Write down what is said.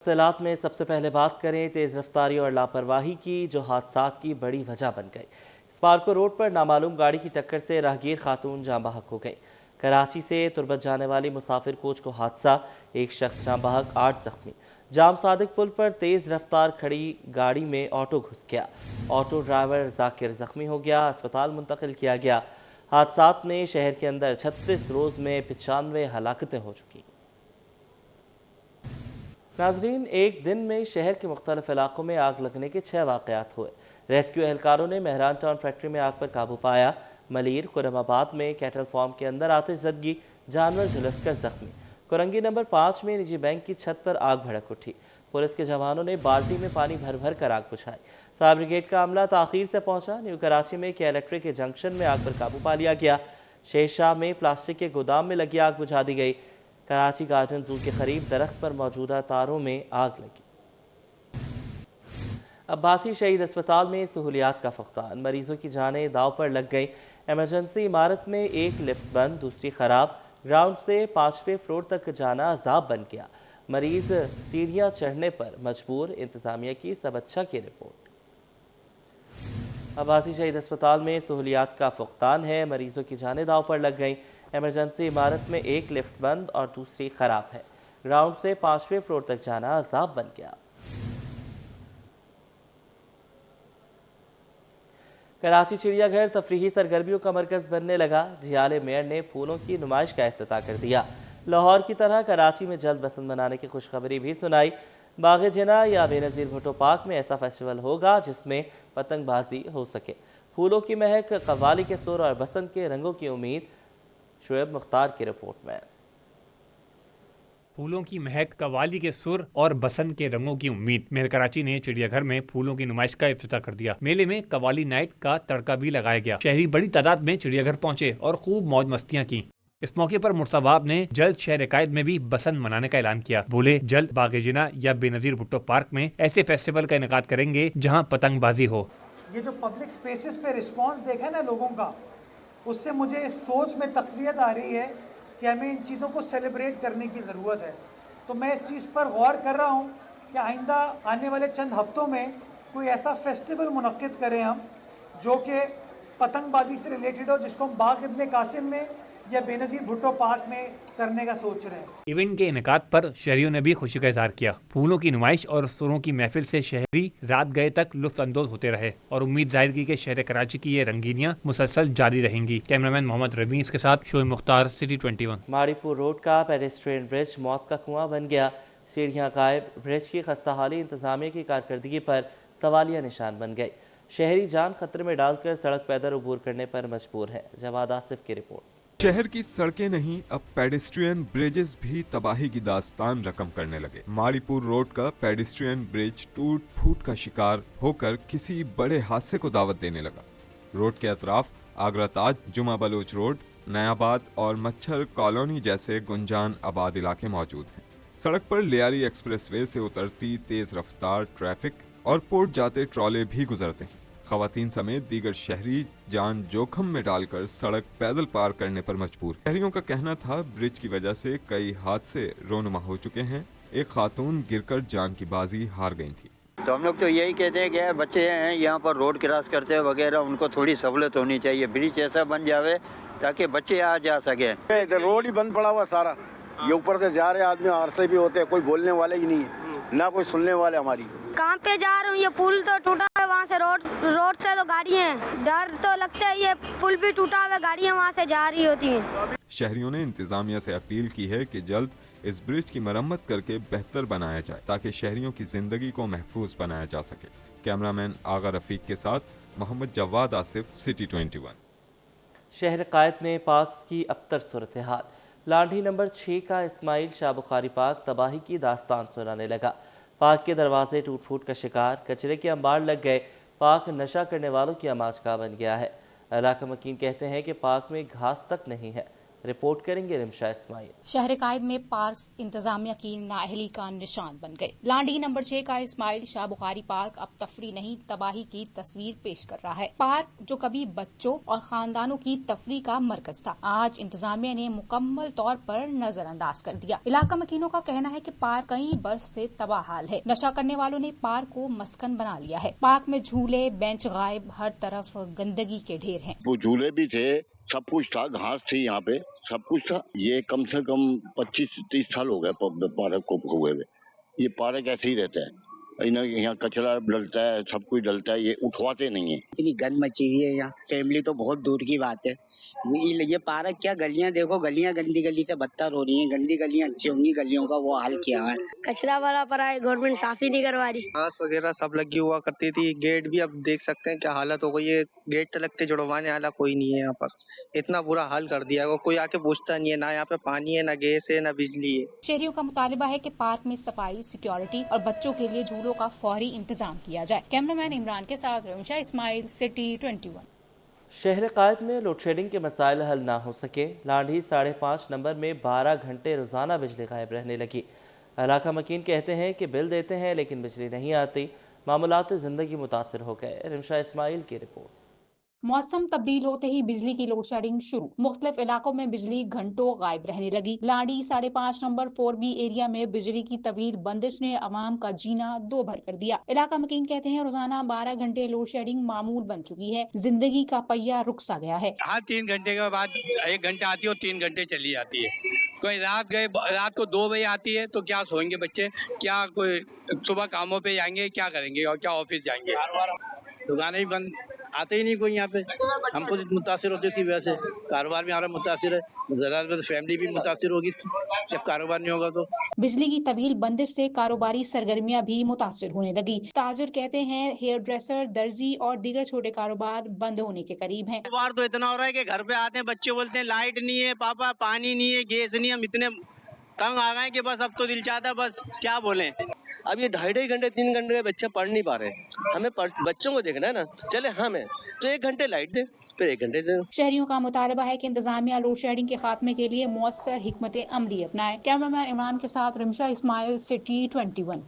तफसीलात में सबसे पहले बात करें तेज़ रफ्तारी और लापरवाही की, जो हादसात की बड़ी वजह बन गई। स्पार्को रोड पर नामालूम गाड़ी की टक्कर से राहगीर खातून जाँ बहक हो गई। कराची से तुर्बत जाने वाली मुसाफिर कोच को हादसा, एक शख्स जाँ बहक, 8 जख्मी। जाम सादिक पुल पर तेज़ रफ्तार खड़ी गाड़ी में ऑटो घुस गया। ऑटो ड्राइवर जाकिर जख्मी हो गया, अस्पताल मुंतकिल किया गया। हादसात में शहर के अंदर 36 रोज़ में 95 हलाकतें हो चुकी। नाजरीन, एक दिन में शहर के मुख्तलिफ इलाकों में आग लगने के 6 वाक़यात हुए। रेस्क्यू एहलकारों ने मेहरान टाउन फैक्ट्री में आग पर काबू पाया। मलीर खुरमाबाद में कैटल फार्म के अंदर आतिशज़दगी, जानवर झुलसकर जख्मी। कुरंगी नंबर 5 में निजी बैंक की छत पर आग भड़क उठी। पुलिस के जवानों ने बाल्टी में पानी भर भर कर आग बुझाई। फायर ब्रिगेड का अमला ताख़ीर से पहुंचा। न्यू कराची में के इलेक्ट्रिक के जंक्शन में आग पर काबू पा लिया गया। शेरशाह में प्लास्टिक के गोदाम में लगी आग बुझा दी गई। कराची गार्डन जू के करीब दरख्त पर मौजूदा तारों में आग लगी। अब्बासी शहीद अस्पताल में सहूलियात का फक़दान, मरीजों की जानें दाव पर लग गई। एमरजेंसी इमारत में एक लिफ्ट बंद, दूसरी खराब। ग्राउंड से 5वें फ्लोर तक जाना अजाब बन गया। मरीज सीढ़ियां चढ़ने पर मजबूर। इंतजामिया की सब अच्छा की रिपोर्ट। अब्बासी शहीद अस्पताल में सहूलियात का फक़दान है, मरीजों की जानें दाव पर लग गई। एमरजेंसी इमारत में एक लिफ्ट बंद और दूसरी खराब है। ग्राउंड से 5वें फ्लोर तक जाना अजाब बन गया। कराची चिड़ियाघर तफरीही सरगर्मियों का मरकज बनने लगा। जियाले मेयर ने फूलों की नुमाइश का इफ्तिताह कर दिया। लाहौर की तरह कराची में जल्द बसंत मनाने की खुशखबरी भी सुनाई। बाग़े जिना या बेनज़ीर भुट्टो पार्क में ऐसा फेस्टिवल होगा जिसमें पतंगबाजी हो सके। फूलों की महक, कव्वाली के सुर और बसंत के रंगों की उम्मीद। शुएब मुख्तार की रिपोर्ट में। फूलों की महक, कव्वाली के सुर और बसंत के रंगों की उम्मीद। मेयर कराची ने चिड़ियाघर में फूलों की नुमाइश का इफ्तिताह कर दिया। मेले में कव्वाली नाइट का तड़का भी लगाया गया। शहरी बड़ी तादाद में चिड़ियाघर पहुंचे और खूब मौज मस्तियां की। इस मौके पर मुर्साबाब ने जल्द शहर कायद में भी बसंत मनाने का ऐलान किया। बोले, जल्द बाग़े जिना या बेनज़ीर भुट्टो पार्क में ऐसे फेस्टिवल का इनेकाद करेंगे जहाँ पतंगबाजी हो। ये जो पब्लिक स्पेसेस पे रिस्पॉन्स देखा है ना लोगों का, उससे मुझे इस सोच में तक़वियत आ रही है कि हमें इन चीज़ों को सेलिब्रेट करने की ज़रूरत है। तो मैं इस चीज़ पर गौर कर रहा हूँ कि आइंदा आने वाले चंद हफ्तों में कोई ऐसा फेस्टिवल मुनक्किद करें हम, जो कि पतंगबाजी से रिलेटेड हो, जिसको हम बाग इब्ने कासिम में या बेनज़ीर भुट्टो पार्क में करने का सोच रहे हैं। इवेंट के इनेकाद पर शहरियों ने भी खुशी का इजहार किया। फूलों की नुमाइश और सुरों की महफिल से शहरी रात गए तक लुत्फ अंदोज होते रहे और उम्मीद जाहिर की कि शहर कराची की ये रंगीनियां मुसलसल जारी रहेंगी। कैमरामैन मोहम्मद रमीज के साथ शोएब मुख्तार, सिटी 21। माड़ीपुर रोड का पेडेस्ट्रियन ब्रिज मौत का कुआं बन गया। सीढ़ियां गायब। ब्रिज की खस्ताहाली इंतजामिया की कारकर्दगी पर सवालिया निशान बन गई। शहरी जान खतरे में डालकर सड़क पैदल अबूर करने पर मजबूर है। जवाद आसिफ की रिपोर्ट। शहर की सड़कें नहीं, अब पेडेस्ट्रियन ब्रिजेस भी तबाही की दास्तान रकम करने लगे। माड़ीपुर रोड का पेडेस्ट्रियन ब्रिज टूट फूट का शिकार होकर किसी बड़े हादसे को दावत देने लगा। रोड के अतराफ आगरा ताज, जुमा बलोच रोड, नयाबाद और मच्छर कॉलोनी जैसे गुंजान आबाद इलाके मौजूद हैं। सड़क पर लियारी एक्सप्रेसवे से उतरती तेज रफ्तार ट्रैफिक और पोर्ट जाते ट्रॉले भी गुजरते हैं। खवातीन समेत दीगर शहरी जान जोखम में डालकर सड़क पैदल पार करने पर मजबूर। शहरियों का कहना था ब्रिज की वजह से कई हादसे रोनुमा हो चुके हैं। एक खातून गिरकर जान की बाजी हार गई थी। तो हम लोग तो यही कहते हैं कि बच्चे हैं यहाँ पर रोड क्रॉस करते हैं वगैरह, उनको थोड़ी सहूलत होनी चाहिए। ब्रिज ऐसा बन जावे ताकि बच्चे आ जा सके। रोड ही बंद पड़ा हुआ सारा, ये ऊपर से जा रहे आदमी हादसे भी होते हैं, कोई बोलने वाले ही नहीं है, ना कोई सुनने वाले। हमारी काम पे जा रहा हूँ, ये पुल तो टूटा है, वहाँ से रोड से तो गाड़ियाँ हैं, डर तो लगता है। ये पुल भी टूटा हुआ, गाड़ियाँ वहाँ से जा रही होती हैं। शहरियों ने इंतजामिया से अपील की है कि जल्द इस ब्रिज की मरम्मत करके बेहतर बनाया जाए ताकि शहरियों की जिंदगी को महफूज बनाया जा सके। कैमरामैन आगा रफीक के साथ मोहम्मद जवाद आसिफ, सिटी 21। शहर कायद में पार्क्स की अबतर सूरत हाल। लांढी नंबर 6 का इस्माइल शाह बुखारी पार्क तबाही की दास्तान सुनाने लगा। पार्क के दरवाजे टूट फूट का शिकार, कचरे के अंबार लग गए। पार्क नशा करने वालों की आमाज का बन गया है। इलाका मकीन कहते हैं कि पार्क में घास तक नहीं है। रिपोर्ट करेंगे रिमशा इस्माइल। शहर कायद में पार्क इंतजामिया की नाअहली का निशान बन गए। लांडी नंबर 6 का इस्माइल शाह बुखारी पार्क अब तफरी नहीं तबाही की तस्वीर पेश कर रहा है। पार्क जो कभी बच्चों और खानदानों की तफरी का मरकज था, आज इंतजामिया ने मुकम्मल तौर पर नजरअंदाज कर दिया। इलाका मकीनों का कहना है कि पार्क कई बरस से तबाह हाल है। नशा करने वालों ने पार्क को मस्कन बना लिया है। पार्क में झूले बेंच गायब, हर तरफ गंदगी के ढेर हैं। वो झूले भी थे, सब कुछ था, घास थी, यहाँ पे सब कुछ था। ये कम से कम 25-30 साल हो गए पार्क को हुए हुए। ये पार्क ऐसे ही रहता है, यहाँ कचरा डलता है, सब कुछ डलता है, ये उठवाते नहीं है। इतनी गंद मची हुई है यहाँ, फैमिली तो बहुत दूर की बात है। ये पार्क क्या, गलियां देखो, गलियां गंदी गली से बदतर हो रही हैं। गंदी गलियां अच्छी होंगी, गलियों का वो हाल किया है। कचरा वाला पड़ा है, गवर्नमेंट साफ ही नहीं करवा रही। घास वगैरह सब लगी हुआ करती थी। गेट भी अब देख सकते हैं क्या हालत हो गई है। गेट तक जुड़वाने वाला कोई नहीं है यहाँ पर। इतना बुरा हाल कर दिया है, कोई आके पूछता नहीं है। ना यहाँ पे पानी है, ना गैस है, ना बिजली है। शहरियों का मुतालिबा है कि पार्क में सफाई, सिक्योरिटी और बच्चों के लिए झूलों का फौरी इंतजाम किया जाए। कैमरामैन इमरान के साथ रिमशा इस्माइल, सिटी 21। शहर कायद में लोड शेडिंग के मसाइल हल ना हो सके। लांढी 5.5 नंबर में 12 घंटे रोजाना बिजली गायब रहने लगी। इलाका मकीन कहते हैं कि बिल देते हैं लेकिन बिजली नहीं आती। मामूलात ज़िंदगी मुतासर हो गए। रिमशा इस्माइल की रिपोर्ट। मौसम तब्दील होते ही बिजली की लोड शेडिंग शुरू। मुख्तलिफ इलाकों में बिजली घंटों गायब रहने लगी। लांडी 5.5 नंबर 4B एरिया में बिजली की तवील बंदिश ने अवाम का जीना दो भर कर दिया। इलाका मकीन कहते हैं रोजाना 12 घंटे लोड शेडिंग मामूल बन चुकी है। जिंदगी का पहिया रुक सा गया है। हाँ, 3 घंटे के बाद 1 घंटे आती है और 3 घंटे चली जाती है। कोई रात को 2 बजे आती है तो क्या सोएंगे बच्चे, क्या कोई सुबह कामों पे जाएंगे, क्या करेंगे और क्या ऑफिस जाएंगे। दुकानें भी बंद, आते ही नहीं कोई यहाँ पे। हम खुद मुतासिर होते इसी वजह से। कारोबार भी हमारा मुतासिर है, ज़रा फैमिली भी मुतासिर होगी जब कारोबार नहीं होगा तो। बिजली की तवील बंदिश से कारोबारी सरगर्मियां भी मुतासिर होने लगी। ताजिर कहते हैं हेयर ड्रेसर, दर्जी और दीगर छोटे कारोबार बंद होने के करीब हैं। बार तो इतना हो रहा है कि घर पे आते हैं बच्चे बोलते हैं लाइट नहीं है पापा, पानी नहीं है, गैस नहीं है। हम इतने तंग आ गए कि बस अब तो दिल चाहता है बस क्या बोलें। अब ये 2.5 घंटे 3 घंटे के बच्चे पढ़ नहीं पा रहे। हमें बच्चों को देखना है ना। चले हमें तो 1 घंटे लाइट दे, फिर 1 घंटे से। शहरियों का मुतालबा है कि इंतजामिया लोड शेडिंग के खात्मे के लिए मौसर हिकमत अमली अपनाए। कैमरामैन इमरान के साथ रिमशा इस्माइल, सिटी 21।